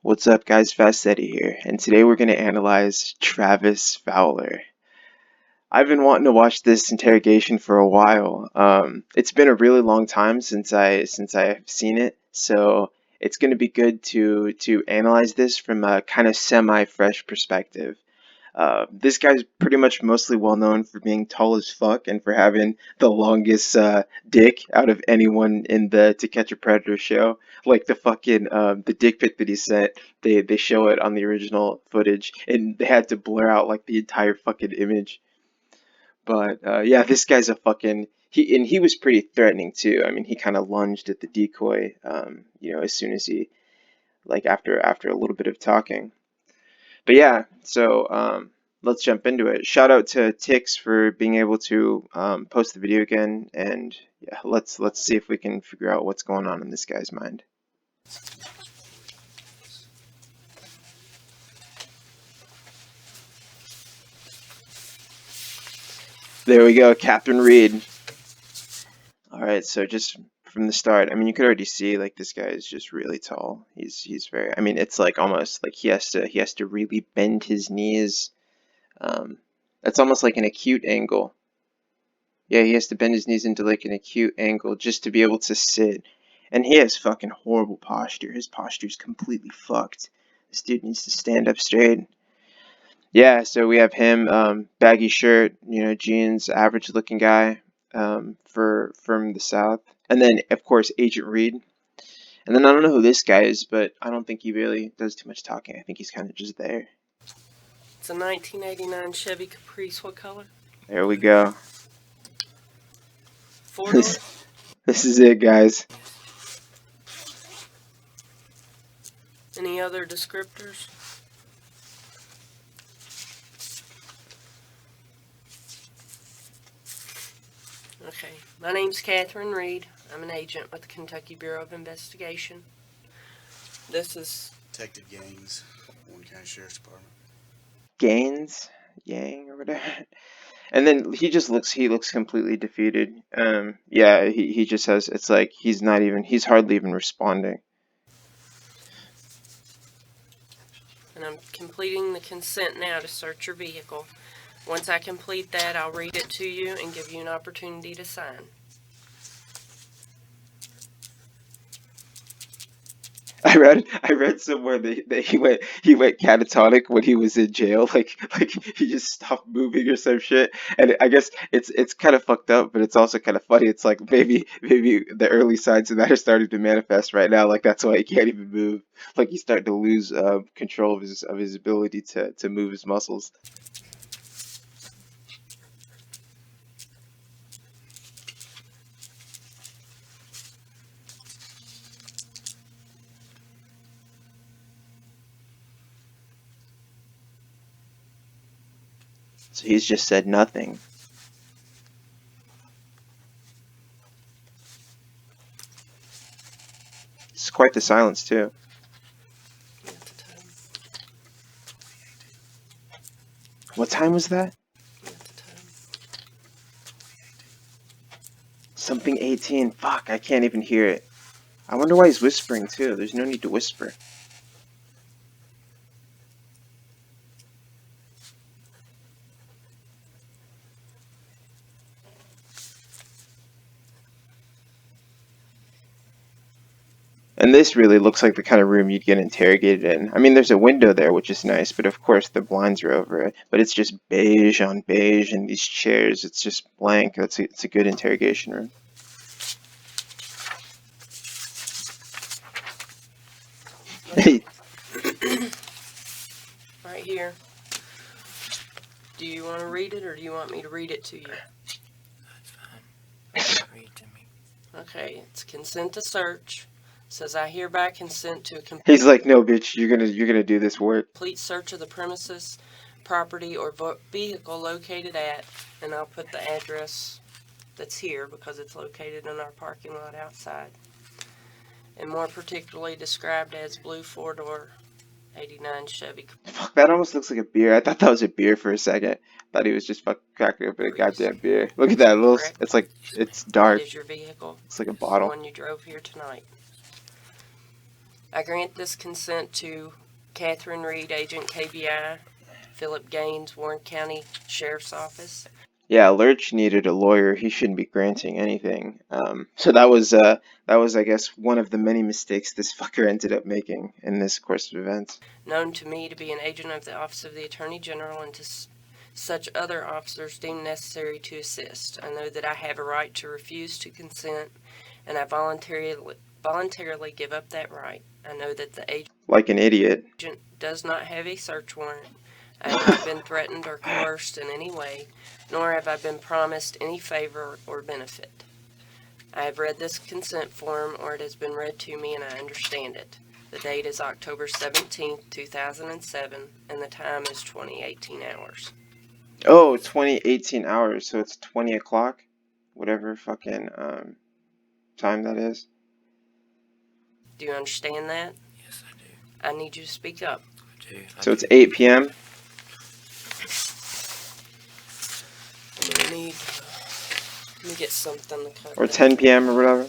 What's up, guys? Fast Eddie here, and today we're going to analyze Travis Fowler. I've been wanting to watch this interrogation for a while. It's been a really long time since I've seen it, so it's going to be good to analyze this from a kind of semi-fresh perspective. This guy's pretty much mostly well known for being tall as fuck and for having the longest dick out of anyone in the To Catch a Predator show. Like the dick pic that he sent, they show it on the original footage, and they had to blur out like the entire fucking image. But yeah, this guy's a fucking he was pretty threatening too. I mean, he kind of lunged at the decoy, as soon as he after a little bit of talking. But yeah, so let's jump into it. Shout out to Tix for being able to post the video again, and yeah, let's see if we can figure out what's going on in this guy's mind. There we go, Catherine Reed. All right, so just from the start, I mean, you could already see like this guy is just really tall. He's very. I mean, it's like almost like he has to really bend his knees. That's almost like an acute angle. Yeah, he has to bend his knees into like an acute angle just to be able to sit. And he has fucking horrible posture. His posture's completely fucked. This dude needs to stand up straight. Yeah, so we have him, baggy shirt, jeans, average looking guy, for from the South. And then of course Agent Reed. And then I don't know who this guy is, but I don't think he really does too much talking. I think he's kind of just there. It's a 1989 Chevy Caprice. What color? There we go. Four door? This is it, guys. Any other descriptors? Okay. My name's Catherine Reed. I'm an agent with the Kentucky Bureau of Investigation. This is Detective Gaines, Warren County Sheriff's Department. Gaines, Yang, or whatever. And then he looks completely defeated. Yeah, he just has, it's like he's hardly even responding. and I'm completing the consent now to search your vehicle. Once I complete that, I'll read it to you and give you an opportunity to sign. I read somewhere that he went catatonic when he was in jail, like he just stopped moving or some shit. And I guess it's kind of fucked up, but it's also kind of funny. It's like maybe the early signs of that are starting to manifest right now. Like that's why he can't even move. Like he's starting to lose control of his ability to move his muscles. So he's just said nothing. It's quite the silence too. What time was that? Something 18. Fuck, I can't even hear it. I wonder why he's whispering too. There's no need to whisper. And this really looks like the kind of room you'd get interrogated in. I mean, there's a window there, which is nice, but of course the blinds are over it. But it's just beige on beige, and these chairs, it's just blank. It's a good interrogation room. Right here. Do you want to read it, or do you want me to read it to you? That's fine. Read to me. Okay, it's consent to search. It says I hereby consent to a He's like, no, bitch, you're gonna do this work. complete search of the premises, property, or vehicle located at, and I'll put the address that's here because it's located in our parking lot outside, and more particularly described as blue four-door 89 Chevy. Fuck, that almost looks like a beer. I thought that was a beer for a second. Thought he was just fucking cracking open a goddamn beer. Look at that little. Correct. It's like it's dark. That is your vehicle. It's like a The bottle. one you drove here tonight. I grant this consent to Catherine Reed, Agent KBI, Philip Gaines, Warren County Sheriff's Office. Yeah, Lurch needed a lawyer. He shouldn't be granting anything. So that was, I guess, one of the many mistakes this fucker ended up making in this course of events. Known to me to be an agent of the Office of the Attorney General and to such other officers deemed necessary to assist. I know that I have a right to refuse to consent, and I voluntarily give up that right. I know that the agent, Like an idiot. does not have a search warrant. I have not been threatened or coerced in any way, nor have I been promised any favor or benefit. I have read this consent form, or it has been read to me, and I understand it. The date is October 17th, 2007, and the time is 2018 hours. Oh, 2018 hours, so it's 20 o'clock? Whatever fucking time that is. Do you understand that? Yes, I do. I need you to speak up. I do. So it's 8 p.m.? I'm going to need, let me get something to cut Or that. 10 p.m. or whatever.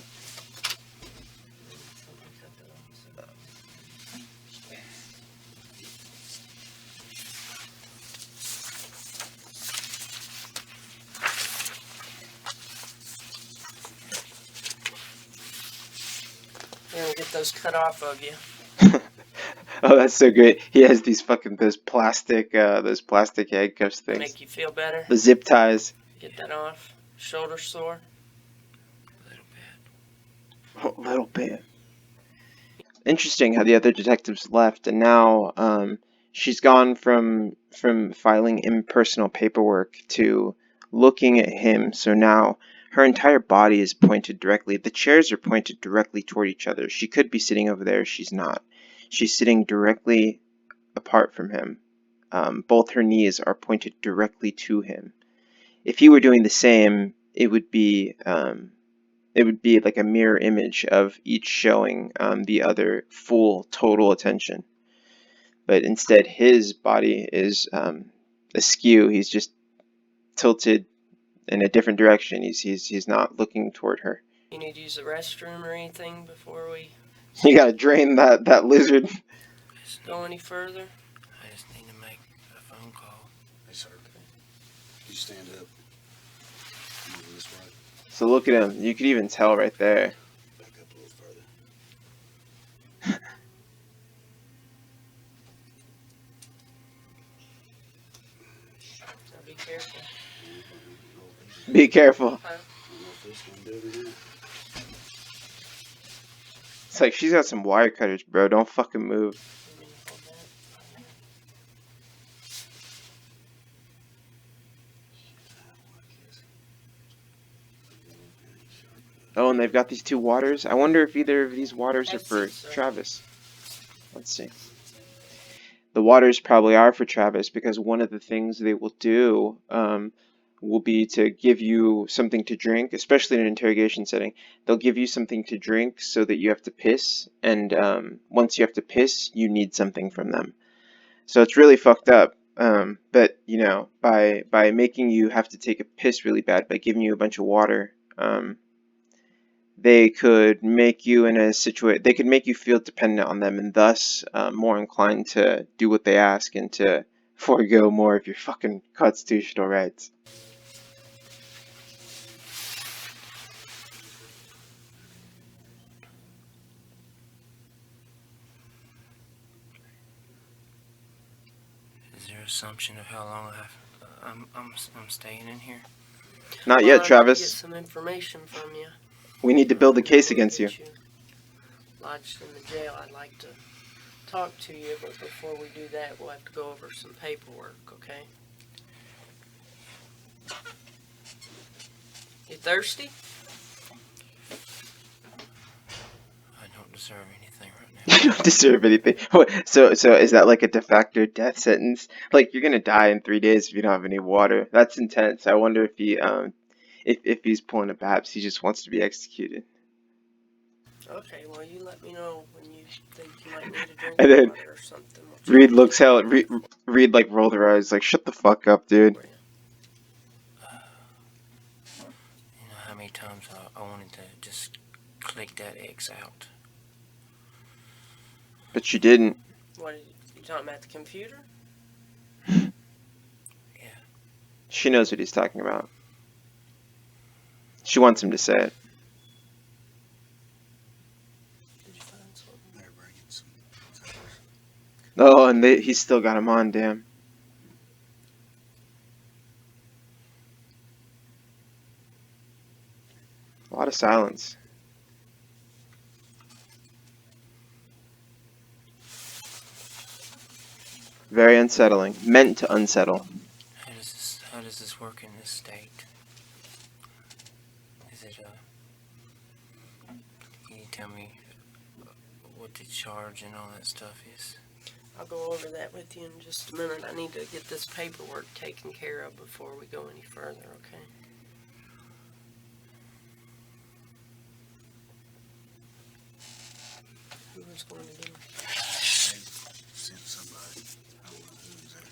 You're going to get those cut off of you. Oh, that's so great. He has these fucking those plastic handcuffs things. Make you feel better. The zip ties. Get that off. Shoulder sore. A little bit. A little bit. Interesting how the other detectives left, and now she's gone from filing impersonal paperwork to looking at him. So now her entire body is pointed directly. The chairs are pointed directly toward each other. She could be sitting over there. She's not. She's sitting directly apart from him. Both her knees are pointed directly to him. If he were doing the same, it would be like a mirror image of each showing the other full total attention. But instead, his body is askew. He's just tilted in a different direction. He's not looking toward her. You need to use the restroom or anything before we You gotta drain that lizard. go any further? I just need to make a phone call. Hey, sir. You stand up. Move this way. So look at him. You could even tell right there. Back up a little further. Now be careful. Be careful. I don't know if this one did or not. It's like she's got some wire cutters, bro. Don't fucking move. You need to hold that. Oh, and they've got these two waters. I wonder if either of these waters are Let's for see, sir. Travis. Let's see. The waters probably are for Travis because one of the things they will do will be to give you something to drink, especially in an interrogation setting. They'll give you something to drink so that you have to piss, and once you have to piss, you need something from them. So it's really fucked up. But you know, by making you have to take a piss really bad, by giving you a bunch of water, they could make you in a situation. They could make you feel dependent on them, and thus more inclined to do what they ask and to forego more of your fucking constitutional rights. Is there assumption of how long I'm staying in here? Not Well, yet, I'd like to get Travis. some information from you. We need to build a case against you. Get lodged in the jail. I'd like to talk to you, but before we do that, we'll have to go over some paperwork, okay? You thirsty? I don't deserve anything right now. You don't deserve anything. So is that like a de facto death sentence? Like you're gonna die in 3 days if you don't have any water. That's intense. I wonder if he if he's pulling a Babs, he just wants to be executed. Okay, well, you let me know when you think you might need a drink And of then water or something. We'll Reed check looks it hell. out Reed like rolled her eyes, like shut the fuck up, dude. for you. You know how many times I wanted to just click that X out. But you didn't. What are you talking about? The computer? Yeah. She knows what he's talking about. She wants him to say it. Did you find something? They're bringing some covers. Oh, and he's still got him on, damn. A lot of silence. Very unsettling. Meant to unsettle. How does this work in this state? Is it can you tell me what the charge and all that stuff is? I'll go over that with you in just a minute. I need to get this paperwork taken care of before we go any further, okay? Who was going to do it? They sent somebody. I don't know who's there.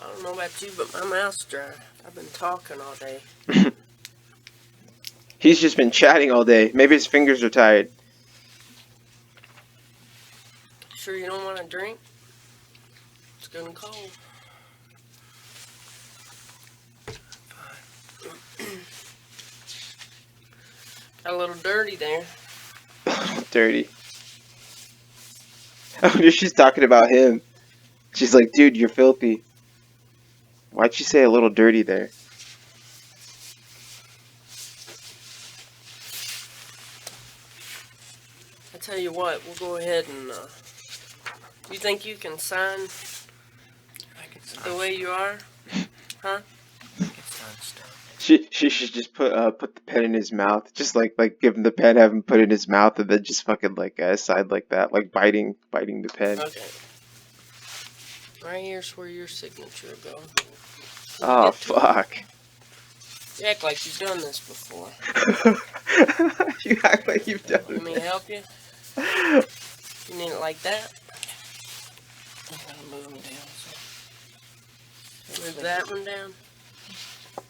I don't know about you, but my mouth's dry. I've been talking all day. He's just been chatting all day. Maybe his fingers are tired. Sure you don't want a drink? It's getting cold. Got a little dirty there. Dirty. I wonder if she's talking about him. She's like, dude, you're filthy. Why'd she say a little dirty there? I tell you what, we'll go ahead and, you think you can sign I can sign the way you are? Huh? I can sign stuff. She should just put the pen in his mouth, just like give him the pen, have him put it in his mouth, and then just fucking like side like that, like biting the pen. Okay. Right here's where your signature will go. Oh fuck! You act like you've done this before. You act like you've done Let me it. help you. You need it like that. I'm gonna move them down. Move that one down.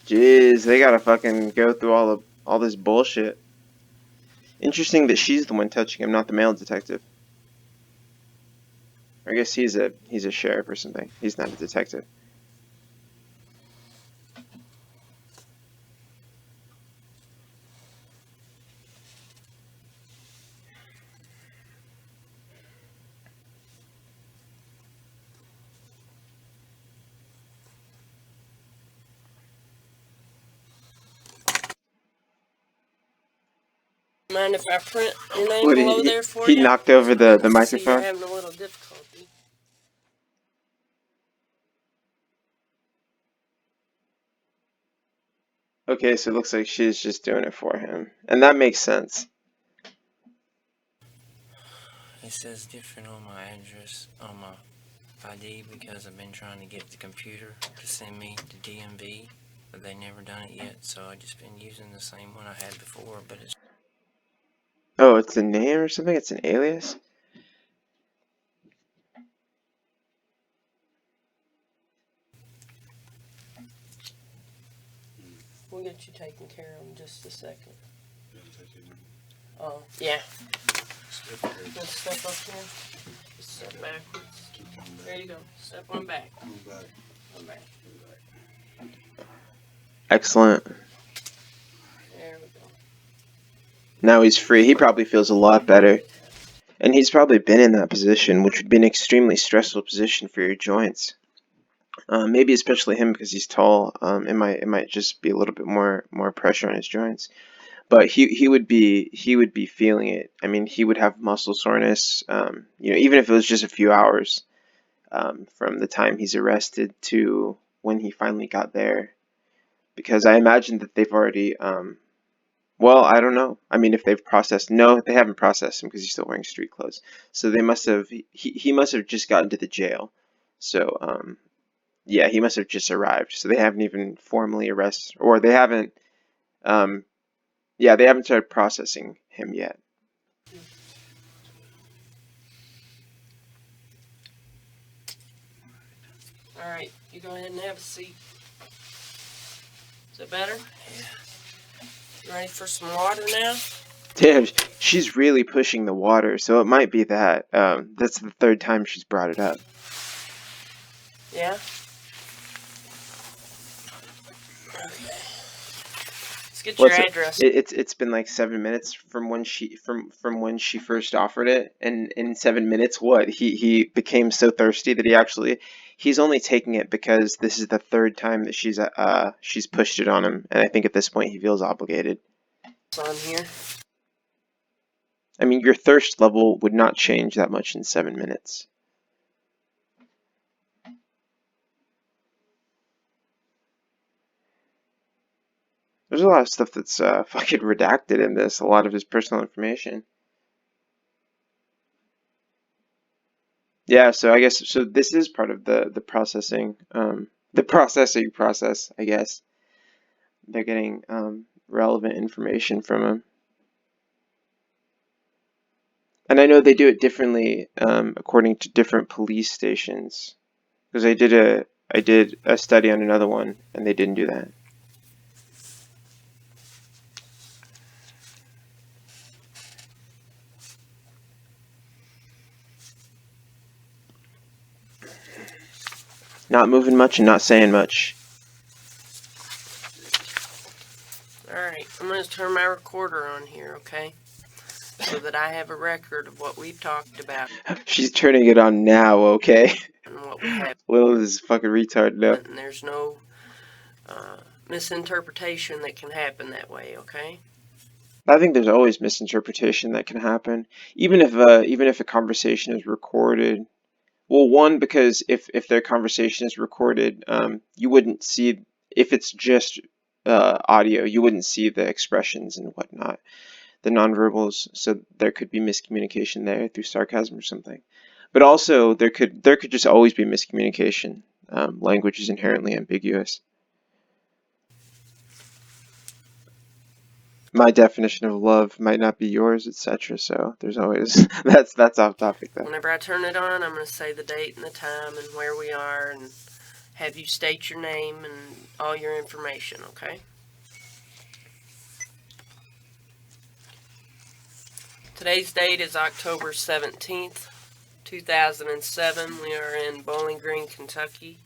Jeez, they gotta fucking go through all this bullshit. Interesting that she's the one touching him, not the male detective. I guess he's a sheriff or something. He's not a detective. Mind if I print your name What, below there for he you? knocked over the I see microphone? you're having a little difficulty. Okay, so it looks like she's just doing it for him. And that makes sense. It says different on my address on my ID because I've been trying to get the computer to send me to DMV, but they never done it yet. So I just been using the same one I had before, but it's Oh, it's a name or something? It's an alias? We'll get you taken care of in just a second. You gotta take it in. Oh, yeah. Step there. Just step up here. Just step backwards. Keep coming There back. you go. Step one back. Move back. One back. Move back. Excellent. There we go. Now he's free. He probably feels a lot better. And he's probably been in that position, which would be an extremely stressful position for your joints. Maybe especially him because he's tall. It might just be a little bit more pressure on his joints. But he would be feeling it. I mean, he would have muscle soreness. Even if it was just a few hours from the time he's arrested to when he finally got there, because I imagine that they've already. Well, I don't know. I mean, if they've processed, no, they haven't processed him because he's still wearing street clothes. So they must have. He must have just gotten to the jail. So yeah, he must have just arrived. So they haven't even formally arrested, or they haven't. Yeah, they haven't started processing him yet. All right. You go ahead and have a seat. Is it better? yeah. Ready for some water now? Damn, she's really pushing the water, so it might be that. That's the third time she's brought it up. Yeah? Okay. Let's get your address. It's been like 7 minutes from when she first offered it, and in 7 minutes, what he became so thirsty that he's only taking it because this is the third time that she's pushed it on him, and I think at this point he feels obligated. It's on here. I mean, your thirst level would not change that much in 7 minutes. There's a lot of stuff that's fucking redacted in this. A lot of his personal information. Yeah, so I guess this is part of the processing, the processing process. I guess they're getting relevant information from him, and I know they do it differently according to different police stations. Because I did a study on another one, and they didn't do that. Not moving much and not saying much. Alright, I'm going to turn my recorder on here, okay? So that I have a record of what we've talked about. She's turning it on now, okay? And what we have. Little is fucking retard now. And there's no misinterpretation that can happen that way, okay? I think there's always misinterpretation that can happen, even if a conversation is recorded. Well, one, because if their conversation is recorded, you wouldn't see, if it's just audio, you wouldn't see the expressions and whatnot, the nonverbals. So there could be miscommunication there through sarcasm or something. But also there could just always be miscommunication. Language is inherently ambiguous. My definition of love might not be yours, etc. So there's always that's off topic though. Whenever I turn it on, I'm going to say the date and the time and where we are and have you state your name and all your information, okay? Today's date is October 17th, 2007. We are in Bowling Green, Kentucky.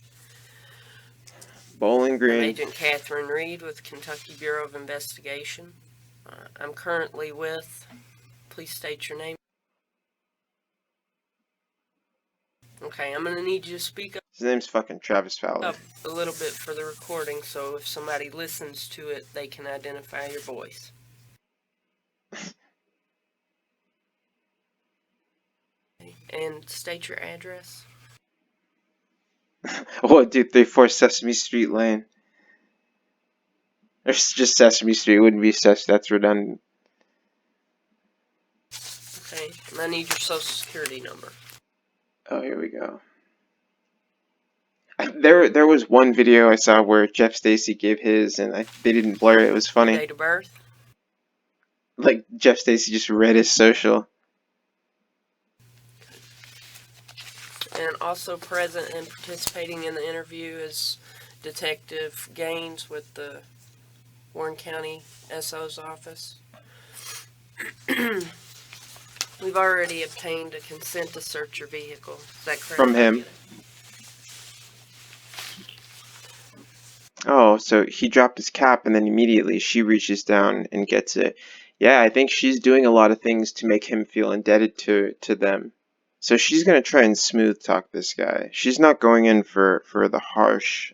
Bowling I'm Green. Agent Catherine Reed with Kentucky Bureau of Investigation. I'm currently with, please state your name. Okay, I'm going to need you to speak up His name's fucking Travis Fowler. a little bit for the recording so if somebody listens to it, they can identify your voice. And state your address. What, dude? 34 Sesame Street Lane. It's just Sesame Street. It wouldn't be that's redundant. Okay, and I need your social security number. Oh, here we go. There was one video I saw where Jeff Stacy gave his, and they didn't blur it. It was funny. Date of birth. Like Jeff Stacy just read his social. And also present and participating in the interview is Detective Gaines with the Warren County SO's office. We've already obtained a consent to search your vehicle. Is that correct? From him. Oh, so he dropped his cap and then immediately she reaches down and gets it. Yeah, I think she's doing a lot of things to make him feel indebted to them. So she's gonna try and smooth talk this guy. She's not going in for the harsh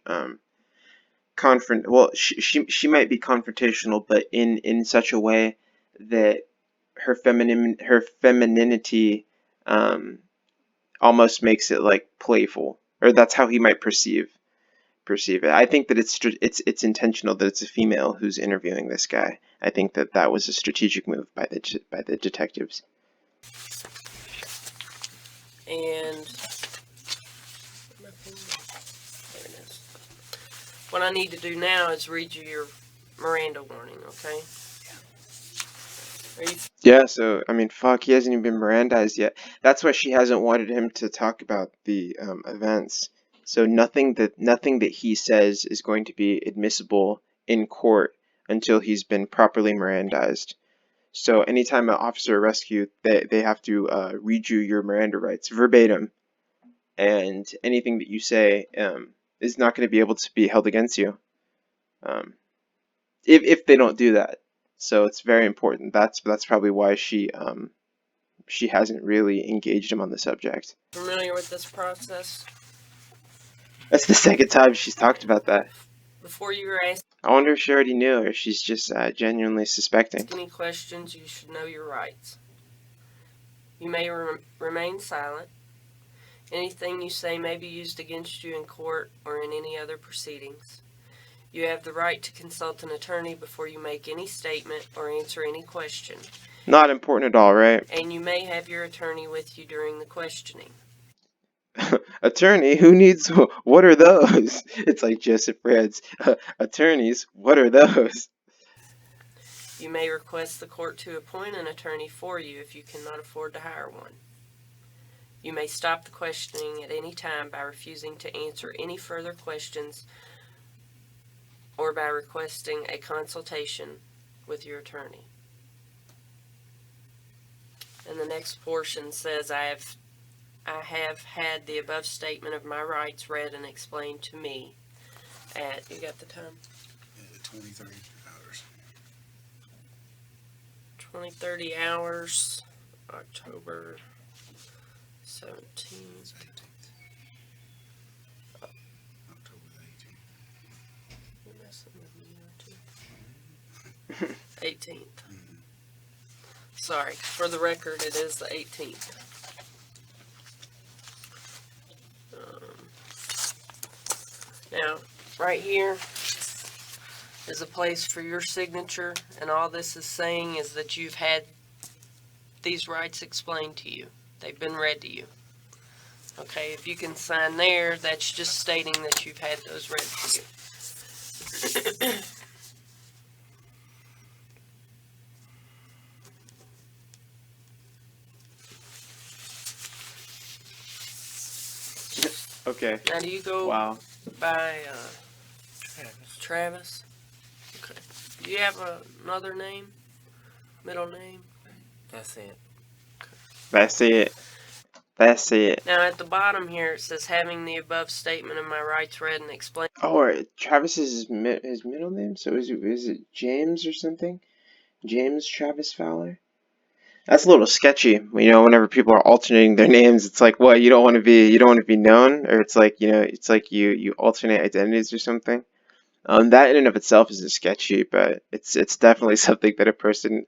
well, she might be confrontational, but in such a way that her femininity almost makes it like playful, or that's how he might perceive it. I think that it's intentional that it's a female who's interviewing this guy. I think that was a strategic move by the detectives. And what I need to do now is read you your Miranda warning, okay? Are you... Yeah, so I mean, fuck, he hasn't even been Mirandized yet. That's why she hasn't wanted him to talk about the events. So nothing that he says is going to be admissible in court until he's been properly Mirandized. So anytime an officer arrests you, they have to read you your Miranda rights verbatim, and anything that you say is not going to be able to be held against you um, if they don't do that. So it's very important. That's probably why she hasn't really engaged him on the subject. Familiar with this process? That's the second time she's talked about that. Before you were asked I wonder if she already knew, or she's just genuinely suspecting. any questions, you should know your rights. You may remain silent. Anything you say may be used against you in court or in any other proceedings. You have the right to consult an attorney before you make any statement or answer any question. Not important at all, right? And you may have your attorney with you during the questioning. Attorney? Who needs? What are those? It's like Joseph Red's attorneys. What are those? You may request the court to appoint an attorney for you if you cannot afford to hire one. You may stop the questioning at any time by refusing to answer any further questions or by requesting a consultation with your attorney. And the next portion says, I have had the above statement of my rights read and explained to me at, you got the time? 23 hours. 20-30 hours, October 17th. 18th. October the 18th. You're messing with me, aren't you? 18th. Sorry, for the record, it is the 18th. Now, right here is a place for your signature, and all this is saying is that you've had these rights explained to you. They've been read to you. Okay, if you can sign there, that's just stating that you've had those read to you. Okay. Now, do you go Wow. by Travis. Travis? Okay. Do you have another name? Middle name? That's it. That's it. That's it. Now, at the bottom here, it says, having the above statement of my rights read and explained. Oh, or Travis is his middle name. So is it James or something? James Travis Fowler. That's a little sketchy. You know, whenever people are alternating their names, it's like, what, you don't want to be known, or it's like, it's like you alternate identities or something. That in and of itself isn't sketchy, but it's definitely something that a person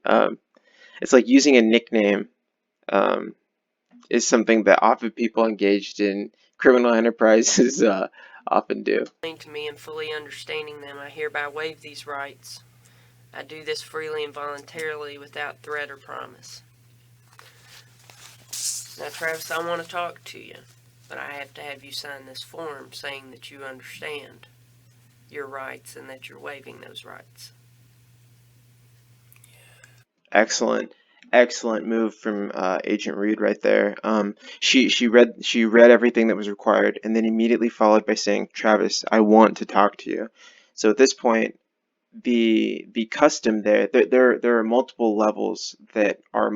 it's like using a nickname is something that often people engaged in criminal enterprises often do. To me and fully understanding them, I hereby waive these rights. I do this freely and voluntarily without threat or promise. Now, Travis, I want to talk to you, but I have to have you sign this form saying that you understand your rights and that you're waiving those rights. Excellent move from Agent Reed right there. She read everything that was required, and then immediately followed by saying, "Travis, I want to talk to you." So at this point, the custom there are multiple levels that are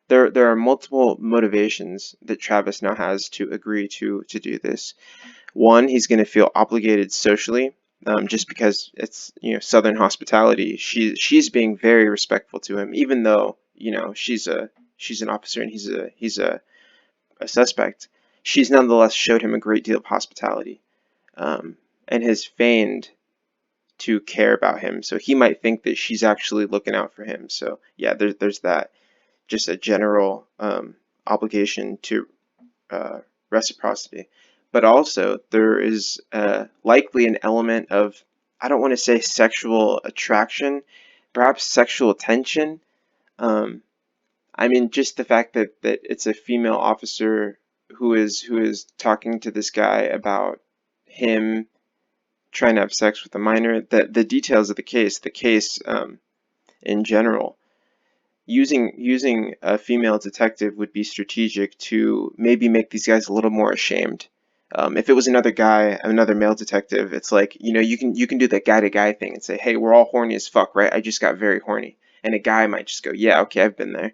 there are multiple motivations that Travis now has to agree to do this. One, he's going to feel obligated socially, just because it's Southern hospitality. She's being very respectful to him, even though she's an officer and he's a suspect. She's nonetheless showed him a great deal of hospitality, and has feigned to care about him. So he might think that she's actually looking out for him. So yeah, there's that. Just a general obligation to reciprocity. But also, there is likely an element of, I don't want to say sexual attraction, perhaps sexual tension. I mean, just the fact that it's a female officer who is talking to this guy about him trying to have sex with a minor. The details of the case in general. Using a female detective would be strategic to maybe make these guys a little more ashamed If it was another guy, another male detective, it's like, you can do that guy to guy thing and say, hey, we're all horny as fuck, right? I just got very horny. And a guy might just go, yeah, okay, I've been there.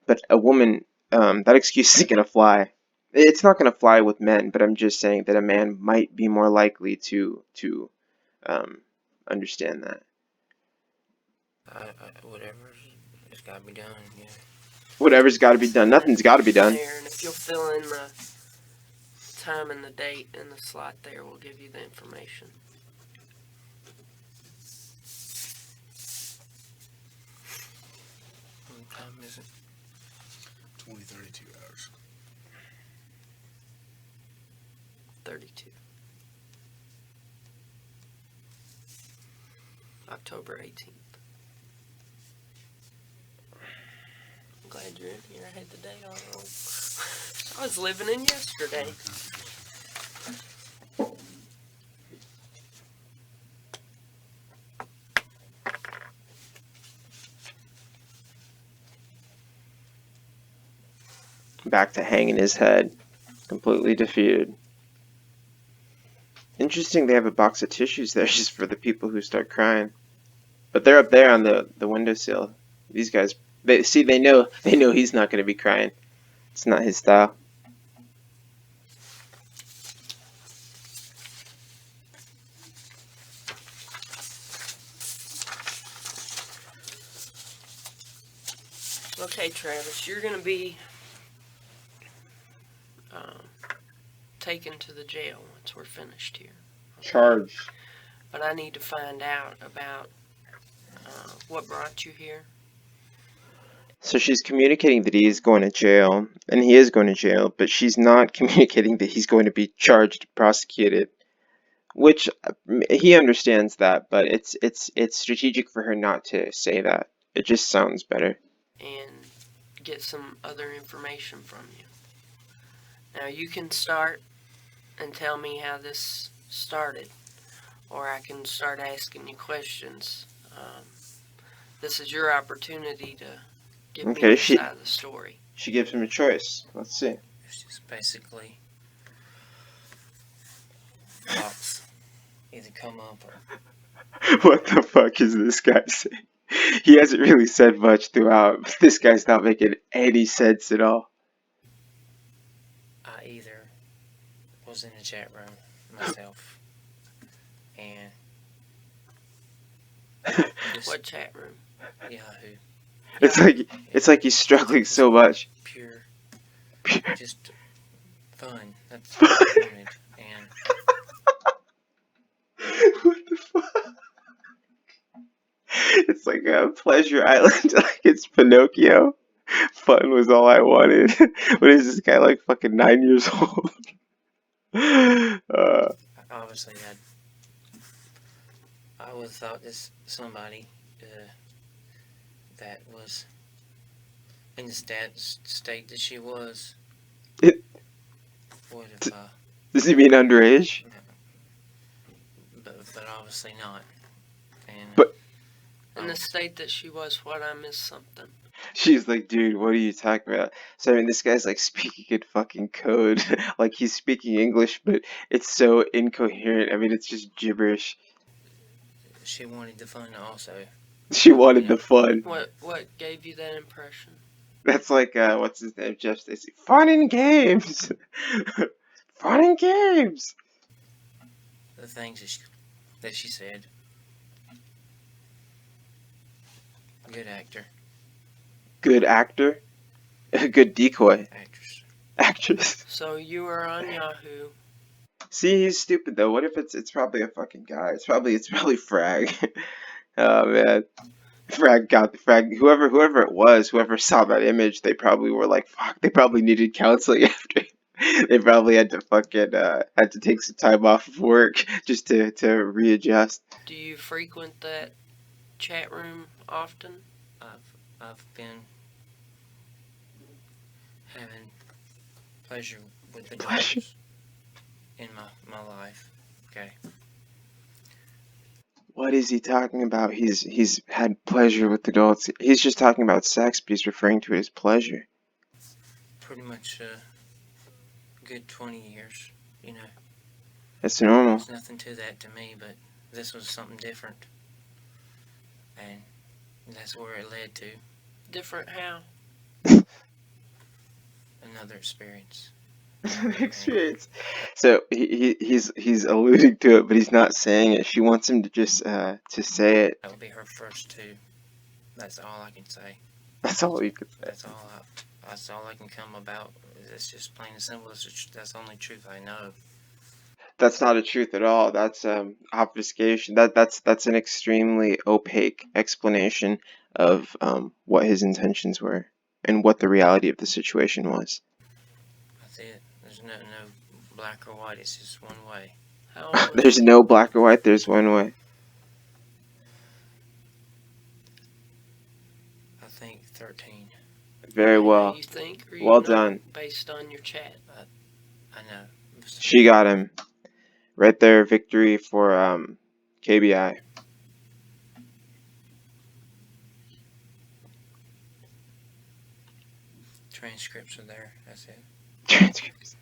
But a woman, that excuse isn't gonna fly. It's not gonna fly with men, but I'm just saying that a man might be more likely to um, understand that. Whatever, it's gotta be done. Yeah. Whatever's got to be done, nothing's got to be done. There, and if you'll fill in the time and the date in the slot there, we'll give you the information. What time is it? 32 hours. 32. October 18th. I'm glad you're in here. I had the date on wrong. I was living in yesterday. Back to hanging his head, completely defeated. Interesting, they have a box of tissues there just for the people who start crying. But they're up there on the windowsill. These guys, they know he's not going to be crying. It's not his style. Okay, Travis, you're going to be taken to the jail once we're finished here. Okay? Charged. But I need to find out about what brought you here. So she's communicating that he is going to jail, and he is going to jail, but she's not communicating that he's going to be charged, prosecuted. Which he understands that, but it's strategic for her not to say that. It just sounds better. And get some other information from you. Now you can start and tell me how this started, or I can start asking you questions. This is your opportunity to give me your side of the story. She gives him a choice. Let's see. It's just basically box either come up or What the fuck is this guy saying? He hasn't really said much throughout, but this guy's not making any sense at all. I either was in the chat room myself and What chat room? Yahoo. It's like he's struggling so much. Pure, just fun. That's what I wanted. And What the fuck? It's like a pleasure island, like it's Pinocchio. Fun was all I wanted. What is this guy, like fucking 9 years old? obviously I would have thought this somebody that was in the state that she was It- would have, Does he mean underage? but obviously not. And But- In the state that she was, what, I missed something. She's like, dude, what are you talking about? So I mean, this guy's like speaking in fucking code, like he's speaking English, but it's so incoherent. I mean, it's just gibberish. she wanted the fun also. She wanted the fun. What gave you that impression? That's like, what's his name? Jeff Stacy. Fun and games. Fun and games. The things that she said. Good actor. Good actor. Good decoy. Actress. Actress. So you were on Yahoo. See, he's stupid though. What if it's probably a fucking guy? It's probably Frag. Oh man. Frag. Whoever it was, whoever saw that image, they probably were like, fuck. They probably needed counseling after. They probably had to fucking had to take some time off of work just to readjust. Do you frequent that chat room often? I've been having pleasure with the Pleasure? dogs in my life. Okay. What is he talking about? He's had pleasure with adults. He's just talking about sex, but he's referring to it as pleasure. Pretty much a good 20 years. you know, That's normal. there's nothing to that to me, but this was something different. And that's where it led to Different how? another experience. Experience. So he's alluding to it, but he's not saying it. She wants him to just to say it. That would be her first two. That's all I can say. That's all you could say. That's all I can come about. It's just plain and simple. That's the only truth I know. That's not a truth at all. That's obfuscation. That's an extremely opaque explanation of what his intentions were and what the reality of the situation was. That's it. There's no black or white. It's just one way. How old was There's she? no black or white. There's one way. I think 13. Very well. You think? Or Well you know, done. Based on your chat. I know. She got him. Right there, victory for KBI. Transcripts are there. That's it. Transcripts.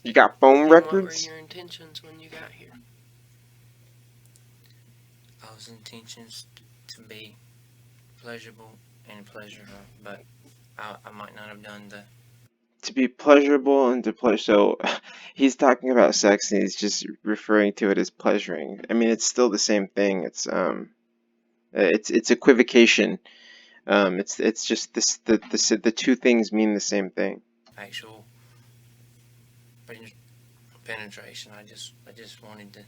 You got phone And what were records? your intentions when you got here? I was intentions to be pleasurable and pleasure her, but I might not have done the. To be pleasurable and to pleasure. So he's talking about sex and he's just referring to it as pleasuring. I mean, it's still the same thing. It's equivocation. It's just the two things mean the same thing. Actual penetration. I just wanted to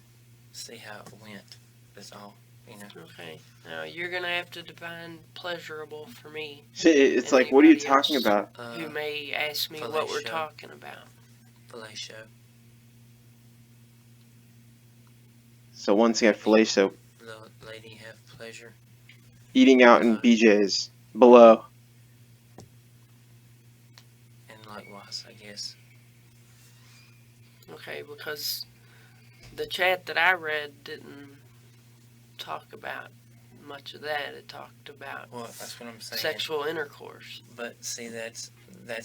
see how it went. That's all, you know. Okay. Now you're gonna have to define pleasurable for me. It's And like, what are you anybody talking else about? Who may ask me what we're fellatio. talking about? Fellatio. So once again, fellatio, The lady have pleasure. eating out in BJ's below. And likewise, I guess. Okay, because the chat that I read didn't talk about much of that. It talked about Well, that's what I'm saying. sexual intercourse. But see, that's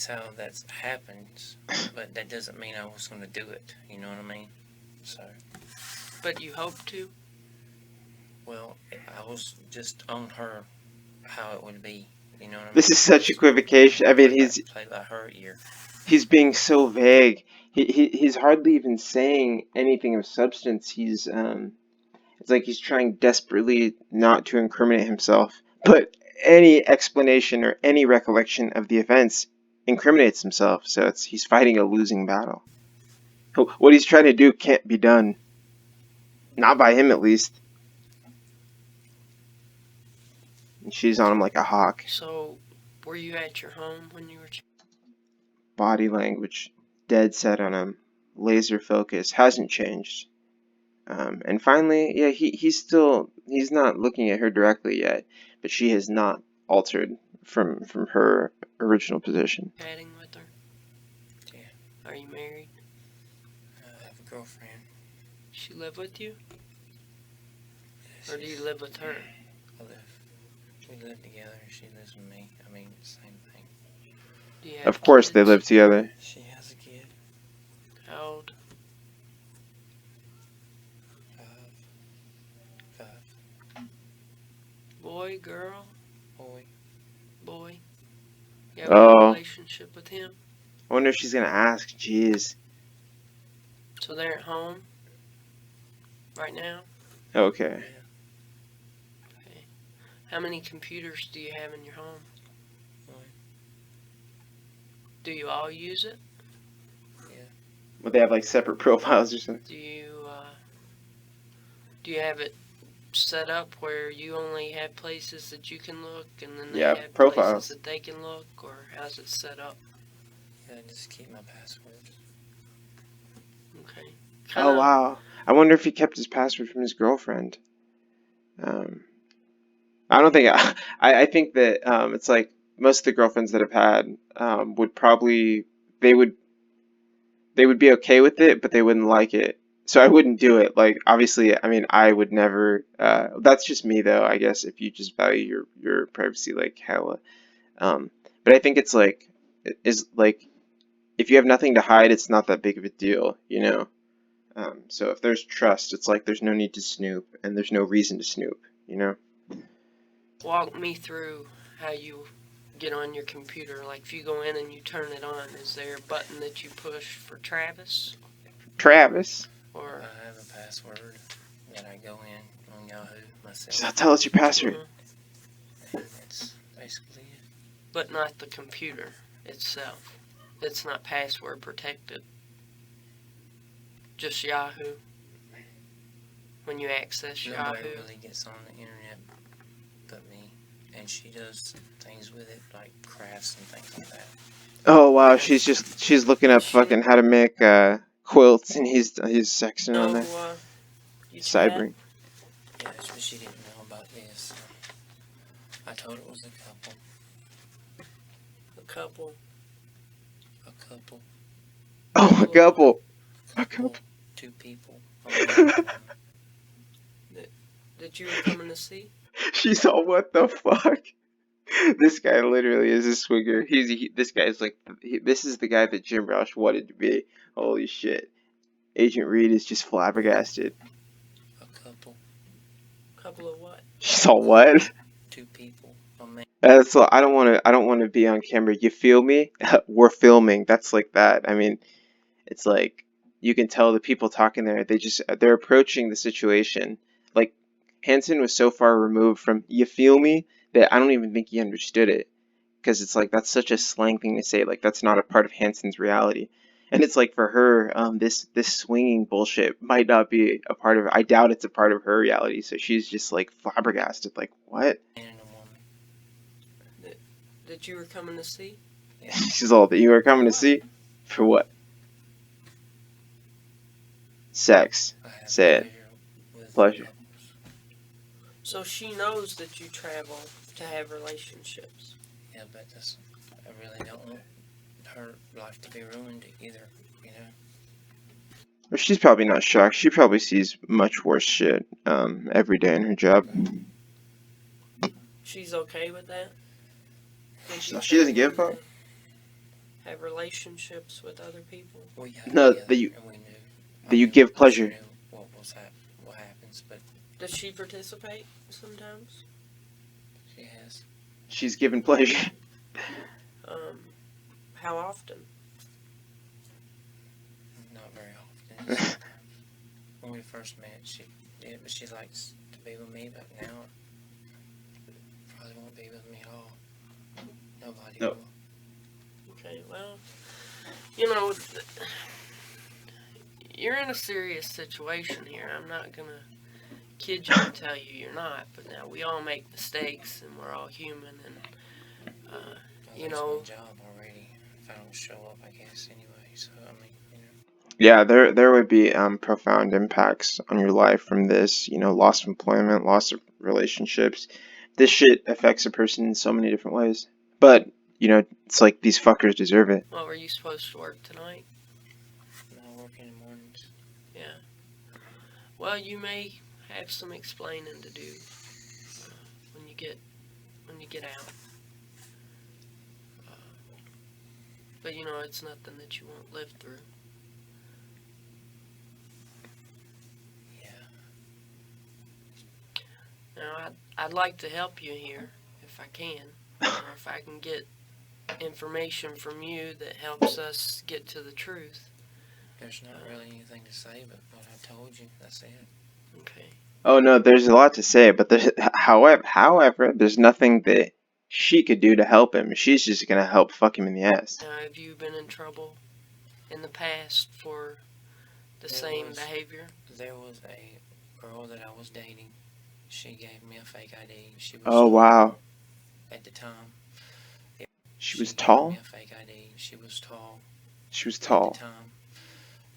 how that happens. But that doesn't mean I was going to do it. You know what I mean? So. But you hope to? Well, I was just on her how it would be. You know what I mean? This is such equivocation. I mean, play by her ear. He's being so vague. He's hardly even saying anything of substance. It's like he's trying desperately not to incriminate himself. But any explanation or any recollection of the events incriminates himself. So he's fighting a losing battle. What he's trying to do can't be done. Not by him, at least. And she's on him like a hawk. So, were you at your home when you were... Body language, dead set on him. Laser focus, hasn't changed. And finally, yeah, he's not looking at her directly yet, but she has not altered from her original position. Chatting with her? Yeah. Are you married? I have a girlfriend. She live with you? Or do you live with her? We live together. She lives with me. I mean, same thing. Do you have Of course, they kids? live together. She has a kid. How old? 5. Boy, girl, Boy. boy. You have a relationship with him? I wonder if she's gonna ask. Jeez. So they're at home right now? Okay. How many computers do you have in your home? One. Do you all use it? But they have like separate profiles or something. Do you have it set up where you only have places that you can look and then they Yeah, have profiles. places that they can look, or how's it set up? Yeah, just keep my passwords. Okay. Oh wow. I wonder if he kept his password from his girlfriend. I don't think I think that it's like most of the girlfriends that I've had would probably they would be okay with it, but they wouldn't like it. So I wouldn't do it. Like obviously, I mean, I would never. That's just me, though. I guess if you just value your privacy like hella. But I think it's like is like if you have nothing to hide, it's not that big of a deal, you know? So if there's trust, it's like there's no need to snoop, and there's no reason to snoop, you know? Walk me through how you get on your computer. Like if you go in and you turn it on, is there a button that you push for Travis? Travis, Or I have a password that I go in on Yahoo myself, just tell us your password. Mhm. and that's basically it. But not the computer itself. It's not password protected. Just Yahoo. When you access Nobody Yahoo. really gets on the internet but me, and she does things with it like crafts and things like that. Oh wow, she's looking up She- fucking how to make quilts, and he's sexing on No, there, you see that? cybering. Yeah, but she didn't know about this. So I told her it was a couple. A couple. Oh, a couple. A Couple. couple. 2 people. A man and a woman. That you were coming to see? She's all, what the fuck? This guy literally is a swigger. This guy's like, this is the guy that Jim Roush wanted to be. Holy shit. Agent Reed is just flabbergasted. A couple. Couple of what? She's all, what? 2 people. A man. That's all, I don't want to be on camera. You feel me? We're filming. That's like that. I mean, it's like you can tell the people talking there, they're approaching the situation. Like Hansen was so far removed from you feel me that I don't even think he understood it. Because it's like that's such a slang thing to say. Like that's not a part of Hansen's reality. And it's like for her, this swinging bullshit might not be a part of. I doubt it's a part of her reality. So she's just like flabbergasted. Like what? And a woman. That you were coming to see? Yeah. She's all that you are coming to see for what? Sex. I have Say it. pleasure with Pleasure. couples. So she knows that you travel to have relationships. Yeah, but that's, I really don't want her life to be ruined either, you know? Well, she's probably not shocked. She probably sees much worse shit every day in her job. She's okay with that? That So you she doesn't give a travel fuck? to have relationships with other people? We got No, together that you and we knew. that you give She pleasure. knew what happens, but Does she participate sometimes? she has. She's given pleasure. How often? Not very often. Sometimes. When we first met, she did, but she likes to be with me, but now probably won't be with me at all. Nobody No. will. Okay, well, you know, you're in a serious situation here. I'm not going to kid you and tell you you're not, but now we all make mistakes and we're all human, and you That's know, my job already. If I don't show up, I guess anyway. So I mean, you know. Yeah, there would be profound impacts on your life from this. You know, loss of employment, loss of relationships. This shit affects a person in so many different ways. But you know, it's like these fuckers deserve it. well, were you supposed to work tonight? No, I work in the mornings. Yeah. Well, you may have some explaining to do when you get out. But you know, it's nothing that you won't live through. Yeah. Now, I'd like to help you here if I can, or if I can get information from you that helps us get to the truth. There's not really anything to say, but what I told you, that's it. Okay. Oh no, there's a lot to say, but however, there's nothing that she could do to help him. She's just gonna help fuck him in the ass. Now, have you been in trouble in the past for the There same was- behavior? There was a girl that I was dating. She gave me a fake ID. She was Oh tall wow, at the time. she was gave tall. me a fake ID. She was tall. She was At the tall. time,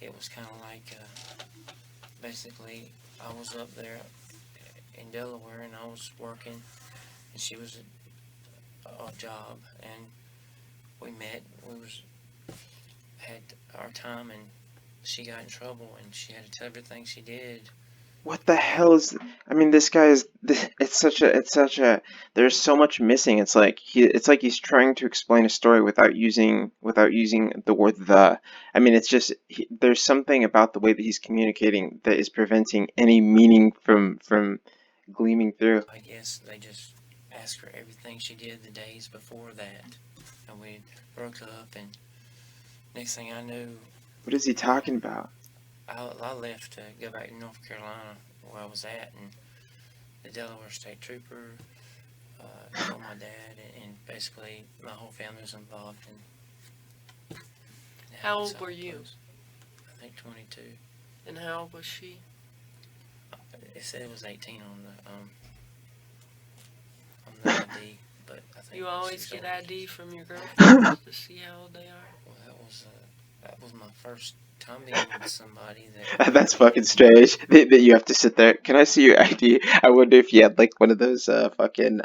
it was kind of like, basically, I was up there in Delaware and I was working, and she was a job, and we met. Had our time, and she got in trouble, and she had to tell everything she did What the hell is? I mean, this guy is. It's such a. There's so much missing. It's like he's trying to explain a story without using the word the. I mean, it's just there's something about the way that he's communicating that is preventing any meaning from gleaming through. I guess they just asked her everything she did the days before that, and we broke up. And next thing I knew, What is he talking about? I left to go back to North Carolina where I was at, and the Delaware State Trooper told my dad, and basically my whole family was involved. And How old were you? I think 22. And how old was she? It said it was 18 on the ID, but I think You always she's get older. ID from your girlfriends to see how old they are? Well, that was my first time being with somebody that. That's fucking strange that you have to sit there. Can I see your ID? I wonder if you had like one of those fucking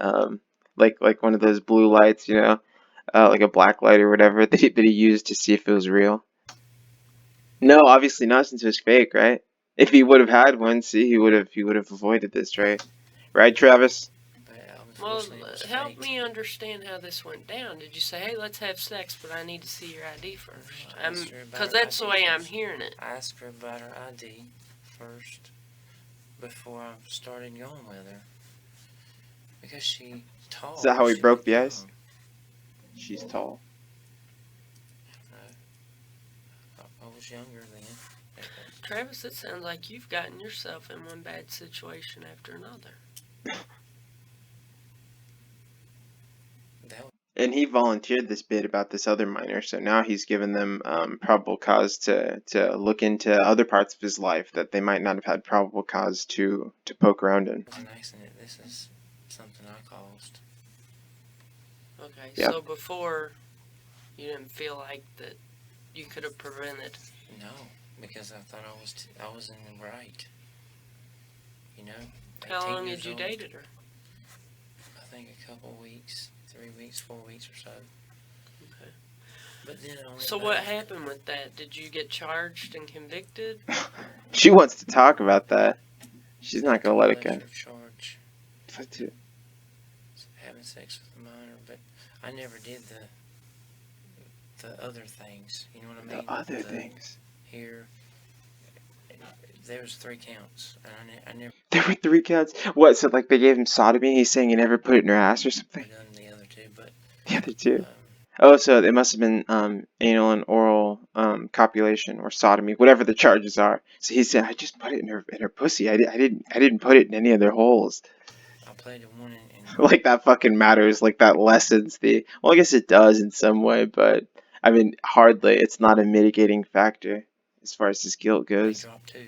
like one of those blue lights, like a black light or whatever that he used to see if it was real. No, obviously not since it was fake, right? If he would have had one, see, he would have avoided this, right? Right, Travis? But Well, unfortunately, it was help fake. me understand how this went down. Did you say, hey, let's have sex, but I need to see your ID first? I asked her about Because her that's the ID way I'm first. hearing it. I asked her about her ID first before I started going with her because she tall. Is that how he she broke looked the ice? young. She's tall. I was younger then. Travis, it sounds like you've gotten yourself in one bad situation after another. That And he volunteered this bit about this other minor, so now he's given them probable cause to look into other parts of his life that they might not have had probable cause to poke around in. was an accident. This is something I caused. Okay, Yep. so before, you didn't feel like that you could have prevented. No, because I thought I was in the right. You know. How 18 long years had you old. dated her? I think a couple weeks, 3 weeks, 4 weeks or so. Okay. But then I went So back. what happened with that? Did you get charged and convicted? She wants to talk about that. She's not gonna let it go. Lesser charge having sex with a minor, but I never did the other things. You know what I mean? The other things. Here, there was 3 counts, and I never There were 3 counts. What? So like they gave him sodomy? He's saying he never put it in her ass or something. done the other 2, but The other 2. um, Oh, so it must have been anal and oral copulation or sodomy, whatever the charges are. So he said, "I just put it in her pussy. I didn't put it in any of their holes." I played one in Like that fucking matters. Like that lessens the. Well, I guess it does in some way, but I mean, hardly. It's not a mitigating factor as far as his guilt they goes. dropped 2.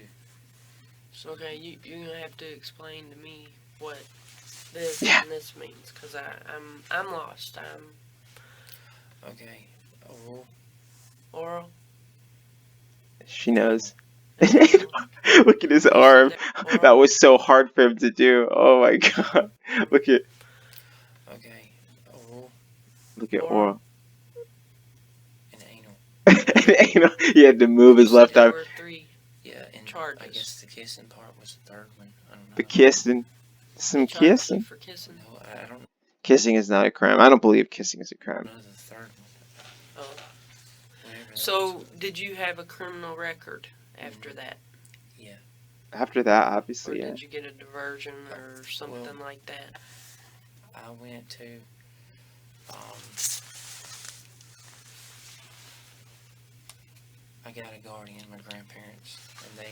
So Okay, you're gonna have to explain to me what this Yeah. and this means, cause I'm lost. okay, oral. Oral. She knows. Anal. Look at his You said arm. oral? That was so hard for him to do. Oh my god. Look at Okay, oral oral. and anal. He had to move his You said left there arm. were 3 Yeah, and I charges. guess the kissing part was the 3rd one. I don't know. The kissing. Some They charged you kissing. for kissing. No, I don't Kissing is not a crime. I don't believe kissing is a crime. know the 3rd one. Oh. Whatever that So was. did you have a criminal record after that, Yeah. After that, or obviously, yeah. did you get a diversion or something Well- like that? I went to I got a guardian, my grandparents, and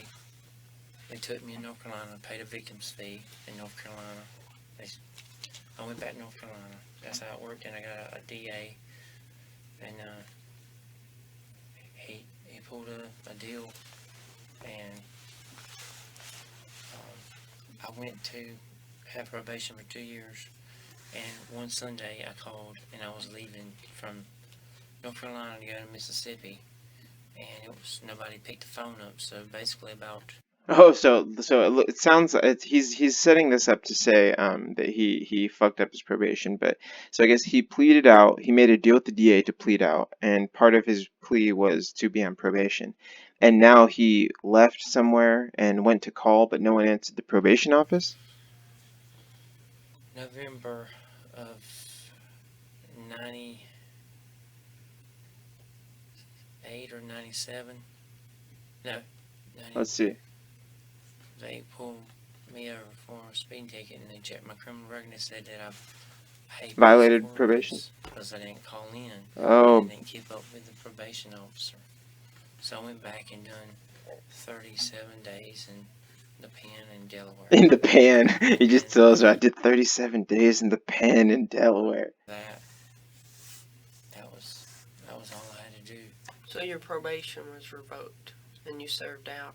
they took me in North Carolina, paid a victim's fee in North Carolina. I went back to North Carolina. That's how it worked, and I got a DA, and he pulled a deal, and I went to have probation for 2 years. And one Sunday I called, and I was leaving from North Carolina to go to Mississippi, and nobody picked the phone up. So basically, about Oh, it sounds he's setting this up to say that he fucked up his probation, but so I guess he pleaded out. He made a deal with the DA to plead out, and part of his plea was to be on probation. And now he left somewhere and went to call, but no one answered the probation office. November of 98 or 97. No, 90. Let's see. They pulled me over for a speeding ticket and they checked my criminal record and said that I paid Violated probation. because I didn't call in Oh, and didn't keep up with the probation officer. So I went back and done 37 days in the pen in Delaware. in the pan. He just And tells her I did 37 days in the pan in Delaware. that was all I had to do. So your probation was revoked and you served out.